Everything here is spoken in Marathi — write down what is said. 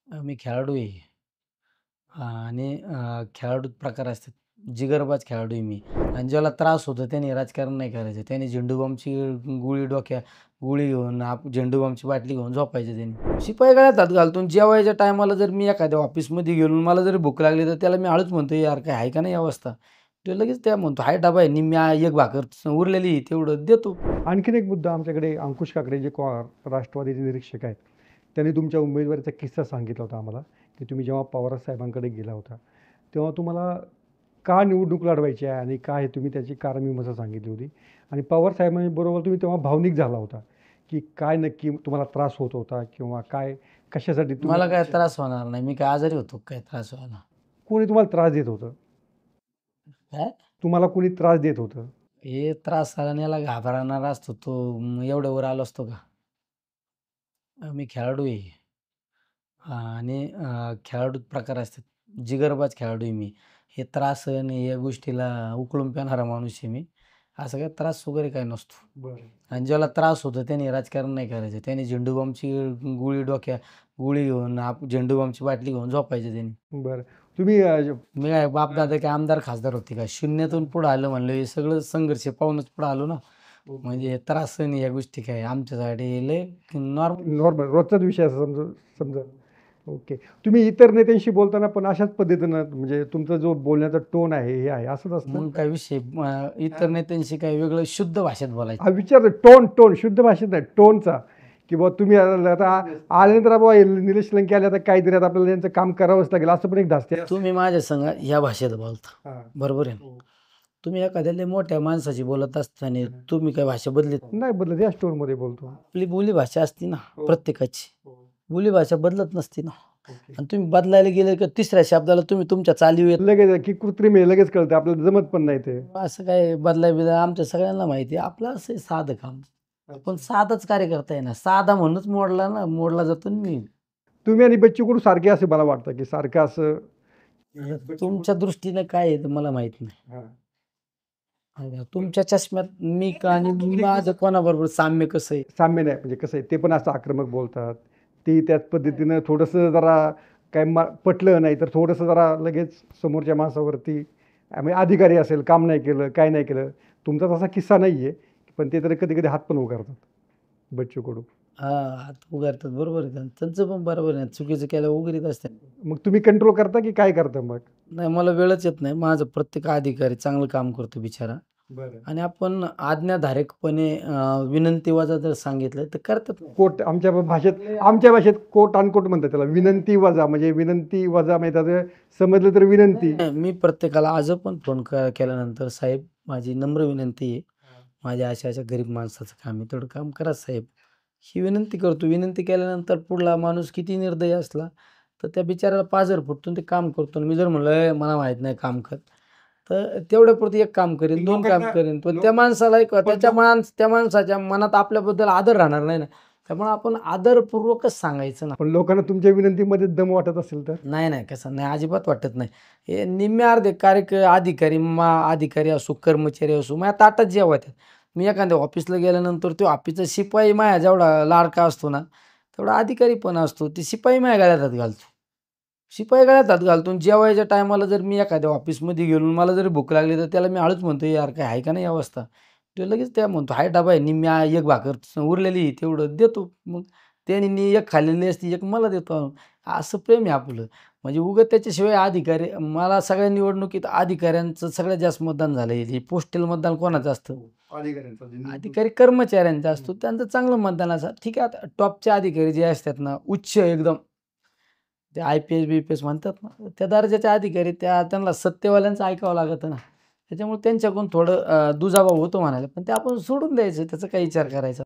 मी खेळाडू आहे. आणि खेळाडू प्रकार असतात. जिगरबाज खेळाडू आहे मी आणि ज्याला त्रास होतो त्याने राजकारण नाही करायचं. त्याने झेंडूबामची गोळी घेऊन झेंडूबामची बाटली घेऊन झोपायचं त्याने. शिपाई गळ्यात हात घालतो जेवायच्या टायमाला जर मी एखाद्या ऑफिसमध्ये गेलो मला जरी भूक लागली तर त्याला मी हळूच म्हणतो, "यार काय आहे का नाही अवस्था?" तो लगेच त्या म्हणतो, "आहे डबा आहे निम्मी एक भाकर उरलेली आहे तेवढं देतो." आणखीन एक मुद्दा आमच्याकडे अंकुश काकडे जे राष्ट्रवादीचे निरीक्षक आहेत, त्यांनी तुमच्या उमेदवारीचा किस्सा सांगितला होता आम्हाला, की तुम्ही जेव्हा पवार साहेबांकडे गेला होता, तेव्हा तुम्हाला का निवडणूक लढवायची आहे आणि काय तुम्ही त्याची कारणमीमांसा सांगितली होती. आणि पवार साहेबांबरोबर तुम्ही तेव्हा भावनिक झाला होता, की काय नक्की तुम्हाला त्रास होत होता किंवा काय कशासाठी मला काय त्रास होणार नाही. मी काय आजारी होतो काय त्रास व्हायला? कोणी तुम्हाला त्रास देत होतं? काय? तुम्हाला कोणी त्रास देत होतं? हे त्रास सहण्याला घाबरणारा असतो तो एवढ्या वर आलो असतो का? मी खेळाडू आहे. आणि खेळाडू प्रकार असतात. जिगरबाज खेळाडू आहे मी. हे त्रास सहन या गोष्टीला उकळून पेणारा माणूस आहे मी. असा काही त्रास वगैरे काही नसतो. बरं. आणि ज्याला त्रास होतो त्याने राजकारण नाही करायचं. त्याने झेंडूबामची गोळी घेऊन झेंडूबामची बाटली घेऊन झोपायचं त्याने. बरं. तुम्ही मी काय बापदादा काय आमदार खासदार होते का? शून्यातून पुढं आलं म्हणलं हे सगळं संघर्ष पाहूनच पुढं आलो ना. म्हणजे त्रास सहन या गोष्टी काय आमच्यासाठी लय नॉर्मल. नॉर्मल रोजचाच विषय असं समजा. ओके. तुम्ही इतर नेत्यांशी बोलताना पण अशाच पद्धतीनं म्हणजे तुमचा जो बोलण्याचा टोन आहे, हे आहे असंच असतं? मग काय विषय इतर नेत्यांशी काही वेगळं शुद्ध भाषेत बोलायचं. हा विचारतो टोन शुद्ध भाषेत नाही, टोनचा. की बुवा तुम्ही आता आल्यानंतर बुवा निलेश लंके आले, आता काहीतरी आता आपल्याला त्यांचं काम करावंच लागेल असं पण एक धास्ती आहे. तुम्ही माझ्या संग ह्या भाषेत बोलता, हां. बरोबर आहे ना? तुम्ही एखाद्या लय मोठ्या माणसाची बोलत असताना तुम्ही काय भाषा बदलत नाही. नाही बदलत, याच टोनमध्ये बोलतो. आपली बोलीभाषा असते ना प्रत्येकाची. हो. बोलीभाषा बदलत नसते ना. ओके. आणि तुम्ही बदलायला गेले का तिसऱ्या शब्दाला तुम्ही तुमच्या चालीव येत. लगेच की कृत्रिम आहे, लगेच कळतं आपल्याला, जमत पण नाही ते. असं काय बदला आमच्या सगळ्यांना माहिती आहे. आपलं असं आहे साधं काम. आपण साधाच कार्यकर्ता आहे ना. साधा म्हणूनच मोडला जातो ना मी. तुम्ही आणि बच्चू कडू सारखे असे मला वाटतं, की सारखं असं. तुमच्या दृष्टीने काय आहे ते मला माहित नाही. हां. तुमच्या चष्म्यात मी का आणि माझं कोणाबरोबर साम्य कसं आहे? साम्य नाही, म्हणजे कसं आहे ते पण असं आक्रमक बोलतात. ते त्याच पद्धतीनं थोडंसं जरा काय पटलं नाही तर थोडंसं जरा लगेच समोरच्या माणसावरती म्हणजे अधिकारी असेल, काम नाही केलं, काय नाही केलं. तुमचा तसा किस्सा नाही आहे, पण ते तरी कधी-कधी हात पण उगारतात, बच्चू कडू. हां, हात उगारतात बरोबर आहे. त्यांचं पण बरोबर आहे. चुकीचं केल्यावर उगारीत असतात. मग तुम्ही कंट्रोल करता की काय करता मग? नाही मला वेळच येत नाही. माझं प्रत्येक अधिकारी चांगलं काम करतो बिचारा. बरं. आणि आपण आज्ञाधारकपणे विनंती-वजा जर सांगितलं तर करतात. कोट आमच्या भाषेत कोट अनकोट म्हणतात त्याला. विनंती वजा म्हणजे विनंती वजा म्हणजे समजलं तर विनंती. मी प्रत्येकाला आज पण फोन केल्यानंतर साहेब माझी नम्र विनंती आहे. माझ्या अशा गरीब माणसाचं काम आहे तेवढं काम करा साहेब. ही विनंती करतो. विनंती केल्यानंतर पुढला माणूस किती निर्दयी असला तर त्या बिचाऱ्याला पाजर फुटतो ते काम करतो. मी जर म्हणलं मला माहीत नाही काम कर, तर तेवढ्यापुरती एक काम करेन, 2 काम करेन. पण त्या माणसाला त्या माणसाच्या मनात आपल्याबद्दल आदर राहणार नाही ना. त्यामुळे आपण आदरपूर्वकच सांगायचं ना. पण लोकांना तुमच्या विनंतीमध्ये दम वाटत असेल तर? नाही, कसं नाही अजिबात वाटत नाही. हे निम्मे अर्धे अधिकारी असो, कर्मचारी असो, माझ्या ताटात जेवतात. मी एखाद्या ऑफिसला गेल्यानंतर तो ऑफिसचा शिपाई माझ्या जेवढा लाडका असतो ना, तेवढा अधिकारी पण असतो. ते शिपाई माझ्या गळ्यात हात घालतो. शिपाई गळ्यात हात घालतो आणि जेवायच्या टायमाला जर मी एखाद्या ऑफिसमध्ये गेलो मला जरी भूक लागली तर त्याला मी हळूच म्हणतो, "यार काय आहे का नाही अवस्था?" तो लगेच त्या म्हणतो, "आहे डबा आहे निम्मी एक भाकर उरलेली आहे तेवढं देतो." मग त्याने एक खाल्लेली असती, एक मला देतो. असं प्रेम आहे आपलं. म्हणजे उगाच त्याच्याशिवाय अधिकारी मला सगळ्या निवडणुकीत अधिकाऱ्यांचं सगळ्यात जास्त मतदान झालंय. हे पोस्टल मतदान कोणाचं असतं? अधिकारी कर्मचाऱ्यांचा असतो. त्यांचं चांगलं मतदान असतं. ठीक आहे, आता टॉपचे अधिकारी जे असतात ना, उच्च एकदम ते IPS BPS म्हणतात ना, त्या दर्जाचे अधिकारी त्यांना सत्तेवाल्यांचं ऐकावं लागतं ना. त्याच्यामुळे त्यांच्याकडून थोडं दुजाभाव होतो म्हणायला. पण ते आपण सोडून द्यायचं, त्याचा काही विचार करायचा.